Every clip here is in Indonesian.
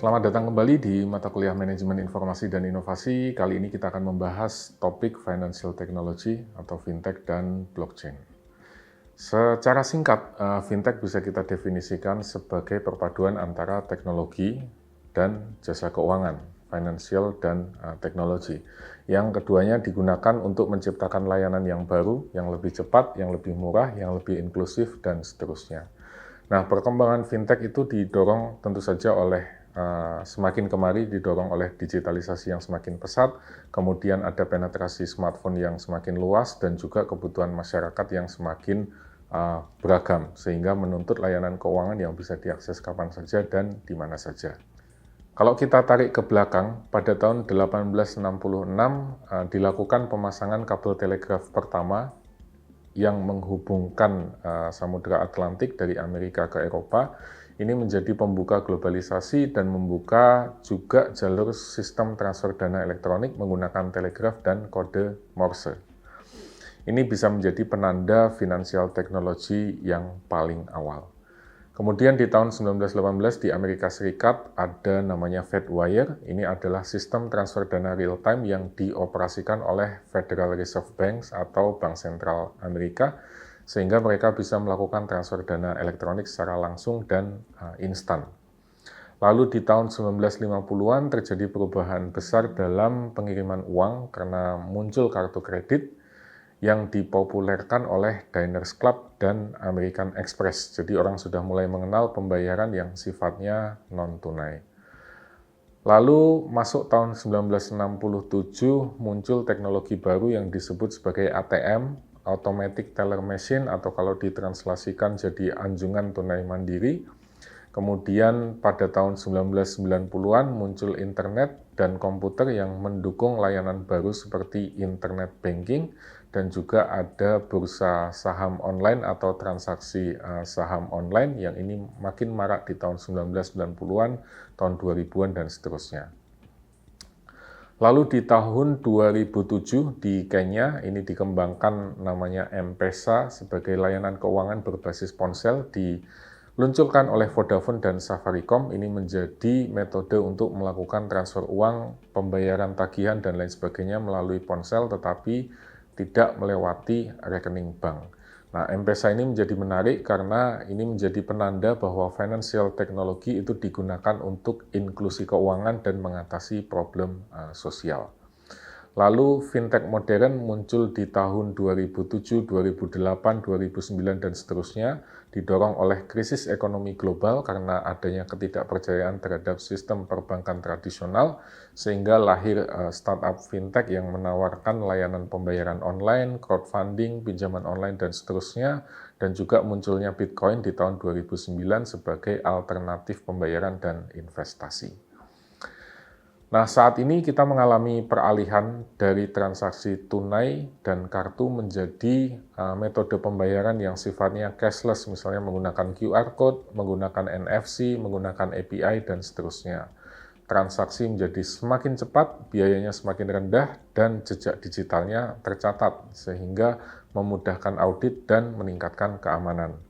Selamat datang kembali di mata kuliah Manajemen Informasi dan Inovasi. Kali ini kita akan membahas topik Financial Technology atau Fintech dan Blockchain. Secara singkat, Fintech bisa kita definisikan sebagai perpaduan antara teknologi dan jasa keuangan, financial dan teknologi. Yang keduanya digunakan untuk menciptakan layanan yang baru, yang lebih cepat, yang lebih murah, yang lebih inklusif, dan seterusnya. Nah, perkembangan fintech itu didorong tentu saja oleh semakin kemari didorong oleh digitalisasi yang semakin pesat, kemudian ada penetrasi smartphone yang semakin luas dan juga kebutuhan masyarakat yang semakin beragam, sehingga menuntut layanan keuangan yang bisa diakses kapan saja dan di mana saja. Kalau kita tarik ke belakang, pada tahun 1866 dilakukan pemasangan kabel telegraf pertama yang menghubungkan Samudra Atlantik dari Amerika ke Eropa. Ini menjadi pembuka globalisasi dan membuka juga jalur sistem transfer dana elektronik menggunakan telegraf dan kode Morse. Ini bisa menjadi penanda finansial teknologi yang paling awal. Kemudian di tahun 1918 di Amerika Serikat ada namanya Fedwire. Ini adalah sistem transfer dana real time yang dioperasikan oleh Federal Reserve Bank atau Bank Sentral Amerika, sehingga mereka bisa melakukan transfer dana elektronik secara langsung dan instan. Lalu di tahun 1950-an terjadi perubahan besar dalam pengiriman uang karena muncul kartu kredit yang dipopulerkan oleh Diners Club dan American Express. Jadi orang sudah mulai mengenal pembayaran yang sifatnya non-tunai. Lalu masuk tahun 1967 muncul teknologi baru yang disebut sebagai ATM, Automatic Teller Machine, atau kalau ditranslasikan jadi anjungan tunai mandiri. Kemudian pada tahun 1990-an muncul internet dan komputer yang mendukung layanan baru seperti internet banking, dan juga ada bursa saham online atau transaksi saham online yang ini makin marak di tahun 1990-an, tahun 2000-an, dan seterusnya. Lalu di tahun 2007 di Kenya, ini dikembangkan namanya M-Pesa sebagai layanan keuangan berbasis ponsel, diluncurkan oleh Vodafone dan Safaricom. Ini menjadi metode untuk melakukan transfer uang, pembayaran tagihan, dan lain sebagainya melalui ponsel, tetapi tidak melewati rekening bank. Nah, M-Pesa ini menjadi menarik karena ini menjadi penanda bahwa financial technology itu digunakan untuk inklusi keuangan dan mengatasi problem sosial. Lalu fintech modern muncul di tahun 2007, 2008, 2009, dan seterusnya, didorong oleh krisis ekonomi global karena adanya ketidakpercayaan terhadap sistem perbankan tradisional, sehingga lahir startup fintech yang menawarkan layanan pembayaran online, crowdfunding, pinjaman online, dan seterusnya, dan juga munculnya Bitcoin di tahun 2009 sebagai alternatif pembayaran dan investasi. Nah, saat ini kita mengalami peralihan dari transaksi tunai dan kartu menjadi metode pembayaran yang sifatnya cashless, misalnya menggunakan QR Code, menggunakan NFC, menggunakan API, dan seterusnya. Transaksi menjadi semakin cepat, biayanya semakin rendah, dan jejak digitalnya tercatat, sehingga memudahkan audit dan meningkatkan keamanan.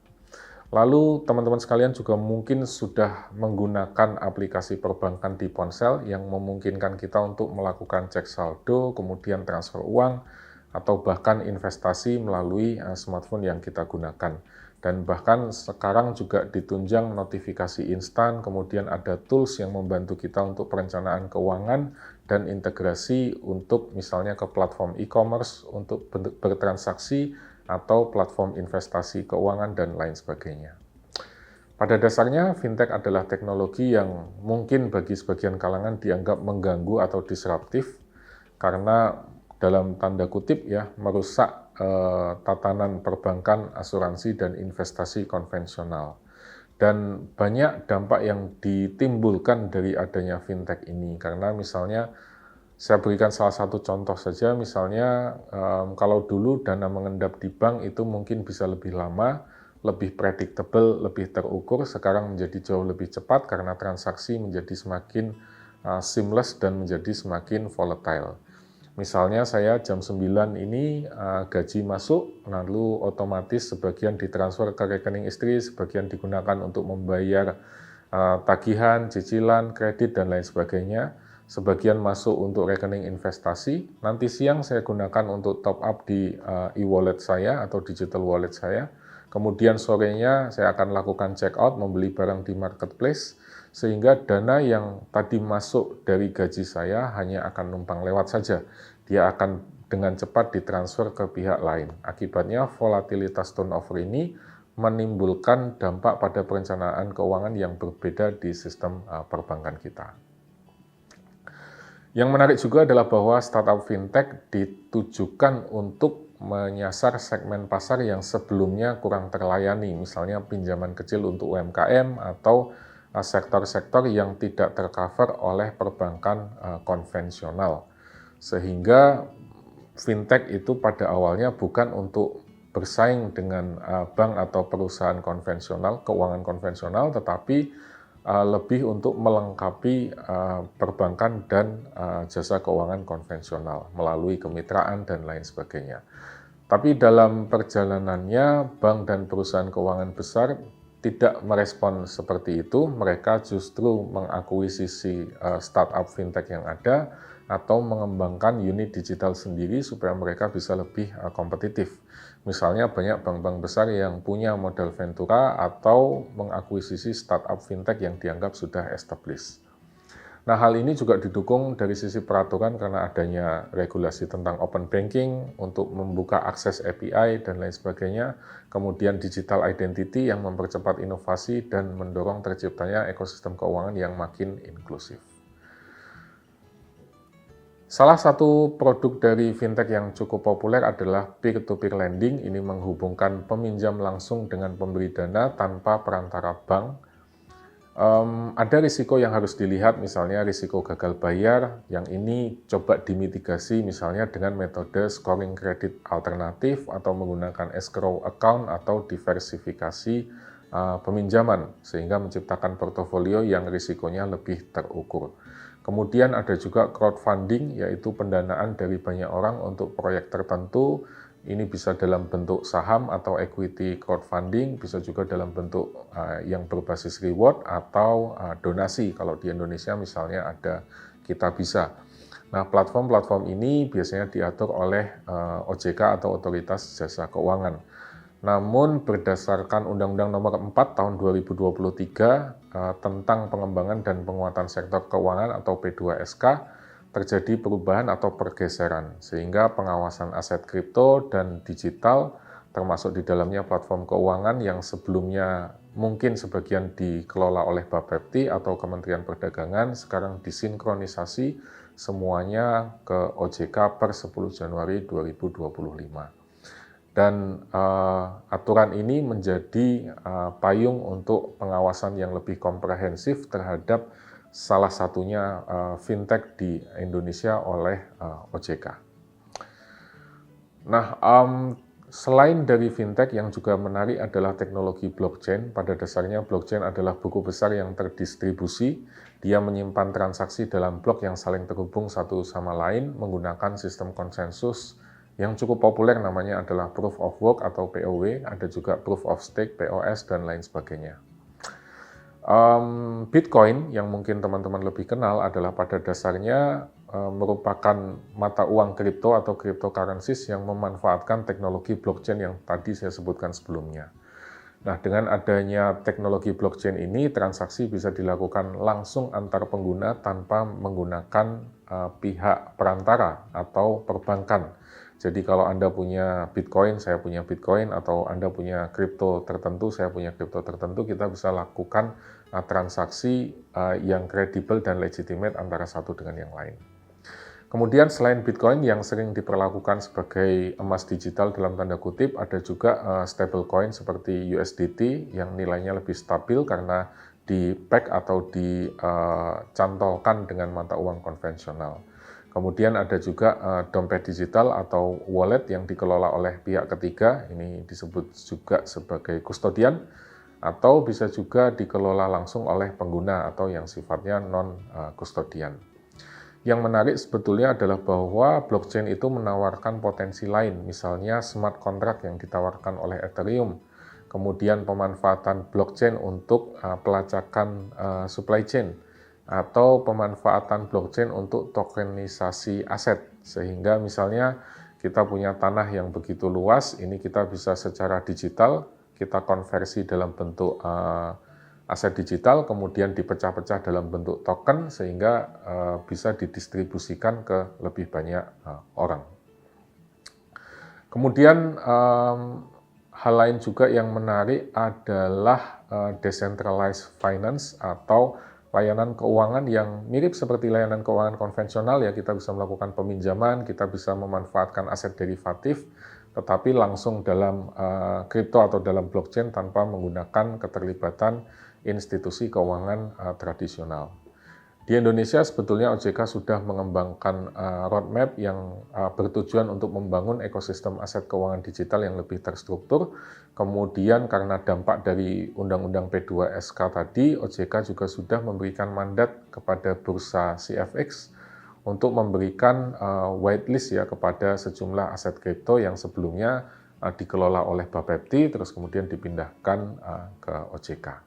Lalu teman-teman sekalian juga mungkin sudah menggunakan aplikasi perbankan di ponsel yang memungkinkan kita untuk melakukan cek saldo, kemudian transfer uang, atau bahkan investasi melalui smartphone yang kita gunakan. Dan bahkan sekarang juga ditunjang notifikasi instan, kemudian ada tools yang membantu kita untuk perencanaan keuangan dan integrasi untuk misalnya ke platform e-commerce untuk bertransaksi atau platform investasi keuangan dan lain sebagainya. Pada dasarnya, fintech adalah teknologi yang mungkin bagi sebagian kalangan dianggap mengganggu atau disruptif karena dalam tanda kutip ya merusak tatanan perbankan, asuransi, dan investasi konvensional. Dan banyak dampak yang ditimbulkan dari adanya fintech ini, karena misalnya saya berikan salah satu contoh saja, misalnya kalau dulu dana mengendap di bank itu mungkin bisa lebih lama, lebih predictable, lebih terukur, sekarang menjadi jauh lebih cepat karena transaksi menjadi semakin seamless dan menjadi semakin volatile. Misalnya saya jam 9 ini gaji masuk, lalu otomatis sebagian ditransfer ke rekening istri, sebagian digunakan untuk membayar tagihan, cicilan, kredit, dan lain sebagainya. Sebagian masuk untuk rekening investasi, nanti siang saya gunakan untuk top up di e-wallet saya atau digital wallet saya. Kemudian sorenya saya akan lakukan check out, membeli barang di marketplace, sehingga dana yang tadi masuk dari gaji saya hanya akan numpang lewat saja. Dia akan dengan cepat ditransfer ke pihak lain. Akibatnya volatilitas turnover ini menimbulkan dampak pada perencanaan keuangan yang berbeda di sistem perbankan kita. Yang menarik juga adalah bahwa startup fintech ditujukan untuk menyasar segmen pasar yang sebelumnya kurang terlayani, misalnya pinjaman kecil untuk UMKM atau sektor-sektor yang tidak tercover oleh perbankan konvensional. Sehingga fintech itu pada awalnya bukan untuk bersaing dengan bank atau perusahaan konvensional, keuangan konvensional, tetapi lebih untuk melengkapi perbankan dan jasa keuangan konvensional melalui kemitraan dan lain sebagainya. Tapi dalam perjalanannya, bank dan perusahaan keuangan besar tidak merespon seperti itu. Mereka justru mengakuisisi startup fintech yang ada atau mengembangkan unit digital sendiri supaya mereka bisa lebih kompetitif. Misalnya banyak bank-bank besar yang punya modal ventura atau mengakuisisi startup fintech yang dianggap sudah established. Nah, hal ini juga didukung dari sisi peraturan karena adanya regulasi tentang open banking untuk membuka akses API dan lain sebagainya, kemudian digital identity yang mempercepat inovasi dan mendorong terciptanya ekosistem keuangan yang makin inklusif. Salah satu produk dari fintech yang cukup populer adalah peer-to-peer lending. Ini menghubungkan peminjam langsung dengan pemberi dana tanpa perantara bank. Ada risiko yang harus dilihat, misalnya risiko gagal bayar, yang ini coba dimitigasi misalnya dengan metode scoring kredit alternatif atau menggunakan escrow account atau diversifikasi peminjaman, sehingga menciptakan portofolio yang risikonya lebih terukur. Kemudian ada juga crowdfunding, yaitu pendanaan dari banyak orang untuk proyek tertentu. Ini bisa dalam bentuk saham atau equity crowdfunding, bisa juga dalam bentuk yang berbasis reward atau donasi. Kalau di Indonesia misalnya ada Kitabisa. Nah, platform-platform ini biasanya diatur oleh OJK atau Otoritas Jasa Keuangan. Namun berdasarkan Undang-Undang Nomor 4 Tahun 2023 tentang pengembangan dan penguatan sektor keuangan atau P2SK, terjadi perubahan atau pergeseran, sehingga pengawasan aset kripto dan digital, termasuk di dalamnya platform keuangan yang sebelumnya mungkin sebagian dikelola oleh Bapepti atau Kementerian Perdagangan, sekarang disinkronisasi semuanya ke OJK per 10 Januari 2025. Dan aturan ini menjadi payung untuk pengawasan yang lebih komprehensif terhadap salah satunya fintech di Indonesia oleh OJK. Nah, selain dari fintech yang juga menarik adalah teknologi blockchain. Pada dasarnya blockchain adalah buku besar yang terdistribusi. Dia menyimpan transaksi dalam blok yang saling terhubung satu sama lain menggunakan sistem konsensus yang cukup populer, namanya adalah Proof of Work atau POW, ada juga Proof of Stake, POS, dan lain sebagainya. Bitcoin yang mungkin teman-teman lebih kenal adalah pada dasarnya merupakan mata uang kripto atau cryptocurrencies yang memanfaatkan teknologi blockchain yang tadi saya sebutkan sebelumnya. Nah, dengan adanya teknologi blockchain ini, transaksi bisa dilakukan langsung antar pengguna tanpa menggunakan pihak perantara atau perbankan. Jadi kalau Anda punya Bitcoin, saya punya Bitcoin, atau Anda punya kripto tertentu, saya punya kripto tertentu, kita bisa lakukan transaksi yang kredibel dan legitimate antara satu dengan yang lain. Kemudian selain Bitcoin yang sering diperlakukan sebagai emas digital dalam tanda kutip, ada juga stablecoin seperti USDT yang nilainya lebih stabil karena di-peg atau dicantolkan dengan mata uang konvensional. Kemudian ada juga dompet digital atau wallet yang dikelola oleh pihak ketiga, ini disebut juga sebagai kustodian, atau bisa juga dikelola langsung oleh pengguna atau yang sifatnya non-kustodian. Yang menarik sebetulnya adalah bahwa blockchain itu menawarkan potensi lain, misalnya smart contract yang ditawarkan oleh Ethereum, kemudian pemanfaatan blockchain untuk pelacakan supply chain, atau pemanfaatan blockchain untuk tokenisasi aset, sehingga misalnya kita punya tanah yang begitu luas, ini kita bisa secara digital, kita konversi dalam bentuk aset digital, kemudian dipecah-pecah dalam bentuk token, sehingga bisa didistribusikan ke lebih banyak orang. Kemudian hal lain juga yang menarik adalah decentralized finance atau layanan keuangan yang mirip seperti layanan keuangan konvensional, ya, kita bisa melakukan peminjaman, kita bisa memanfaatkan aset derivatif, tetapi langsung dalam kripto atau dalam blockchain tanpa menggunakan keterlibatan institusi keuangan tradisional. Di Indonesia sebetulnya OJK sudah mengembangkan roadmap yang bertujuan untuk membangun ekosistem aset keuangan digital yang lebih terstruktur. Kemudian karena dampak dari Undang-Undang P2SK tadi, OJK juga sudah memberikan mandat kepada Bursa CFX untuk memberikan whitelist ya kepada sejumlah aset kripto yang sebelumnya dikelola oleh Bapepti, terus kemudian dipindahkan ke OJK.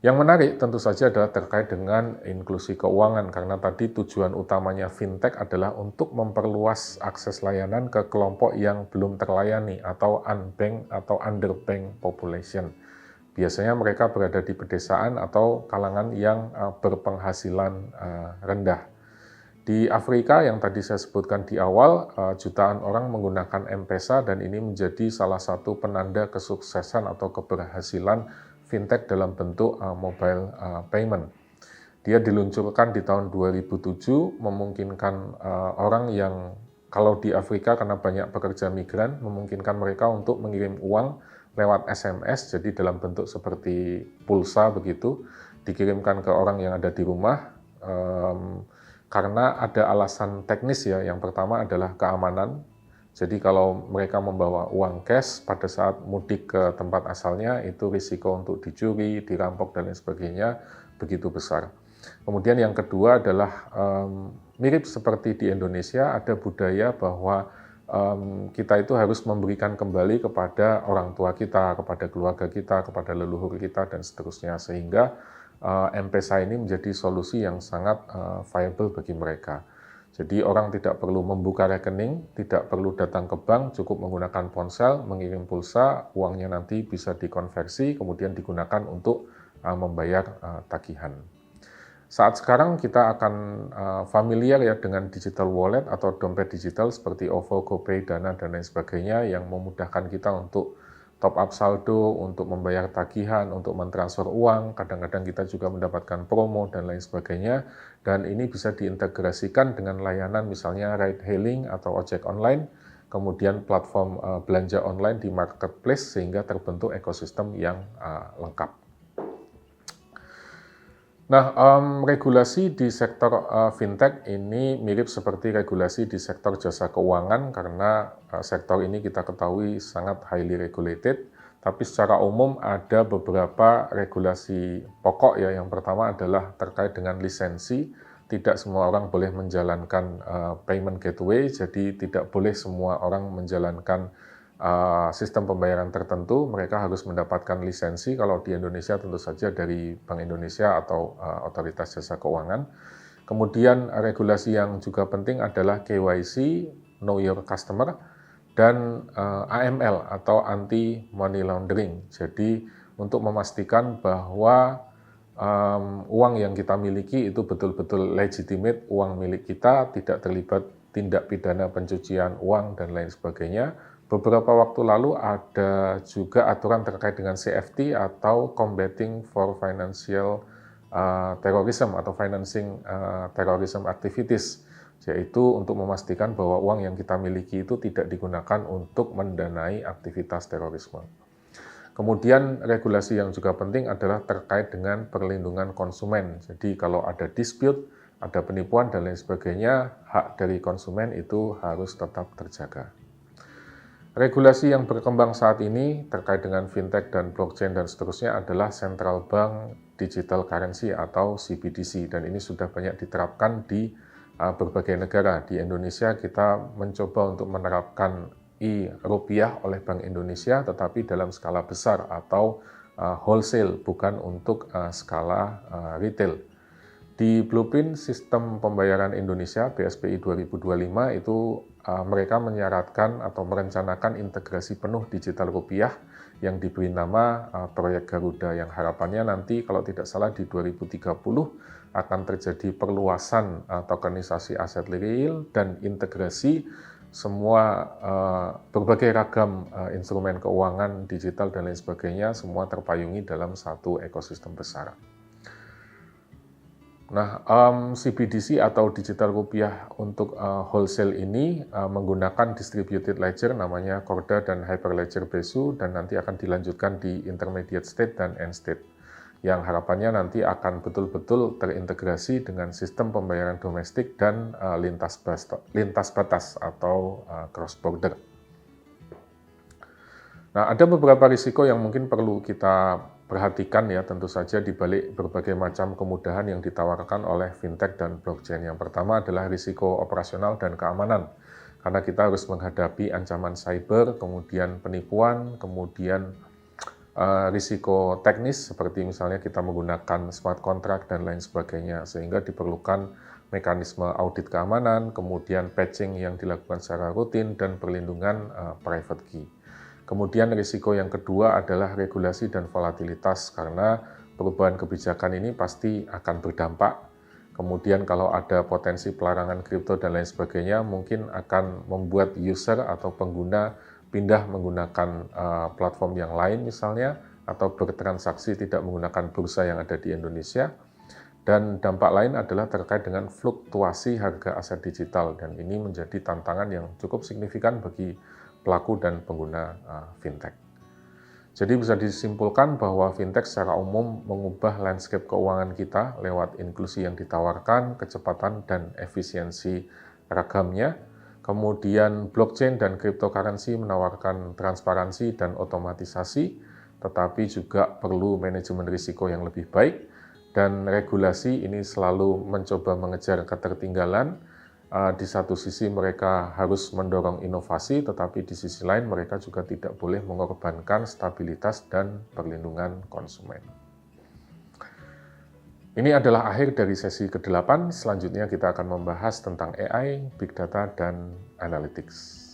Yang menarik tentu saja adalah terkait dengan inklusi keuangan, karena tadi tujuan utamanya fintech adalah untuk memperluas akses layanan ke kelompok yang belum terlayani atau unbanked atau underbanked population. Biasanya mereka berada di pedesaan atau kalangan yang berpenghasilan rendah. Di Afrika yang tadi saya sebutkan di awal, jutaan orang menggunakan M-Pesa dan ini menjadi salah satu penanda kesuksesan atau keberhasilan fintech dalam bentuk mobile payment. Dia diluncurkan di tahun 2007, memungkinkan orang yang kalau di Afrika karena banyak pekerja migran, memungkinkan mereka untuk mengirim uang lewat SMS, jadi dalam bentuk seperti pulsa begitu, dikirimkan ke orang yang ada di rumah, karena ada alasan teknis ya. Yang pertama adalah keamanan. Jadi kalau mereka membawa uang cash pada saat mudik ke tempat asalnya, itu risiko untuk dicuri, dirampok, dan lain sebagainya begitu besar. Kemudian yang kedua adalah mirip seperti di Indonesia, ada budaya bahwa kita itu harus memberikan kembali kepada orang tua kita, kepada keluarga kita, kepada leluhur kita, dan seterusnya. Sehingga M-Pesa ini menjadi solusi yang sangat viable bagi mereka. Jadi orang tidak perlu membuka rekening, tidak perlu datang ke bank, cukup menggunakan ponsel, mengirim pulsa, uangnya nanti bisa dikonversi, kemudian digunakan untuk membayar tagihan. Saat sekarang kita akan familiar ya dengan digital wallet atau dompet digital seperti OVO, GoPay, Dana, dan lain sebagainya yang memudahkan kita untuk top up saldo, untuk membayar tagihan, untuk mentransfer uang, kadang-kadang kita juga mendapatkan promo dan lain sebagainya, dan ini bisa diintegrasikan dengan layanan misalnya ride hailing atau ojek online, kemudian platform belanja online di marketplace sehingga terbentuk ekosistem yang lengkap. Nah, regulasi di sektor fintech ini mirip seperti regulasi di sektor jasa keuangan karena sektor ini kita ketahui sangat highly regulated, tapi secara umum ada beberapa regulasi pokok ya. Yang pertama adalah terkait dengan lisensi. Tidak semua orang boleh menjalankan payment gateway, jadi tidak boleh semua orang menjalankan sistem pembayaran tertentu, mereka harus mendapatkan lisensi. Kalau di Indonesia tentu saja dari Bank Indonesia atau Otoritas Jasa Keuangan. Kemudian regulasi yang juga penting adalah KYC, Know Your Customer, dan AML atau Anti Money Laundering. Jadi untuk memastikan bahwa uang yang kita miliki itu betul-betul legitimate, uang milik kita, tidak terlibat tindak pidana pencucian uang dan lain sebagainya. Beberapa waktu lalu ada juga aturan terkait dengan CFT atau Combating for Financial Terrorism atau Financing Terrorism Activities, yaitu untuk memastikan bahwa uang yang kita miliki itu tidak digunakan untuk mendanai aktivitas terorisme. Kemudian regulasi yang juga penting adalah terkait dengan perlindungan konsumen. Jadi kalau ada dispute, ada penipuan dan lain sebagainya, hak dari konsumen itu harus tetap terjaga. Regulasi yang berkembang saat ini terkait dengan fintech dan blockchain dan seterusnya adalah Central Bank Digital Currency atau CBDC, dan ini sudah banyak diterapkan di berbagai negara. Di Indonesia kita mencoba untuk menerapkan rupiah oleh Bank Indonesia, tetapi dalam skala besar atau wholesale, bukan untuk skala retail. Di Blueprint Sistem Pembayaran Indonesia BSPI 2025 itu mereka menyaratkan atau merencanakan integrasi penuh digital rupiah yang diberi nama Proyek Garuda, yang harapannya nanti kalau tidak salah di 2030 akan terjadi perluasan tokenisasi aset real dan integrasi semua berbagai ragam instrumen keuangan digital dan lain sebagainya, semua terpayungi dalam satu ekosistem besar. Nah, CBDC atau digital rupiah untuk wholesale ini menggunakan distributed ledger namanya Corda dan Hyperledger Besu, dan nanti akan dilanjutkan di intermediate state dan end state, yang harapannya nanti akan betul-betul terintegrasi dengan sistem pembayaran domestik dan lintas batas atau cross border. Nah, ada beberapa risiko yang mungkin perlu kita perhatikan ya, tentu saja di balik berbagai macam kemudahan yang ditawarkan oleh fintech dan blockchain. Yang pertama adalah risiko operasional dan keamanan, karena kita harus menghadapi ancaman cyber, kemudian penipuan, kemudian risiko teknis seperti misalnya kita menggunakan smart contract dan lain sebagainya, sehingga diperlukan mekanisme audit keamanan, kemudian patching yang dilakukan secara rutin, dan perlindungan private key. Kemudian risiko yang kedua adalah regulasi dan volatilitas, karena perubahan kebijakan ini pasti akan berdampak. Kemudian kalau ada potensi pelarangan kripto dan lain sebagainya, mungkin akan membuat user atau pengguna pindah menggunakan platform yang lain misalnya, atau bertransaksi tidak menggunakan bursa yang ada di Indonesia. Dan dampak lain adalah terkait dengan fluktuasi harga aset digital, dan ini menjadi tantangan yang cukup signifikan bagi pelaku dan pengguna fintech. Jadi bisa disimpulkan bahwa fintech secara umum mengubah landscape keuangan kita lewat inklusi yang ditawarkan, kecepatan dan efisiensi ragamnya. Kemudian blockchain dan cryptocurrency menawarkan transparansi dan otomatisasi, tetapi juga perlu manajemen risiko yang lebih baik, dan regulasi ini selalu mencoba mengejar ketertinggalan. Di satu sisi mereka harus mendorong inovasi, tetapi di sisi lain mereka juga tidak boleh mengorbankan stabilitas dan perlindungan konsumen. Ini adalah akhir dari sesi ke-8. Selanjutnya kita akan membahas tentang AI, Big Data, dan Analytics.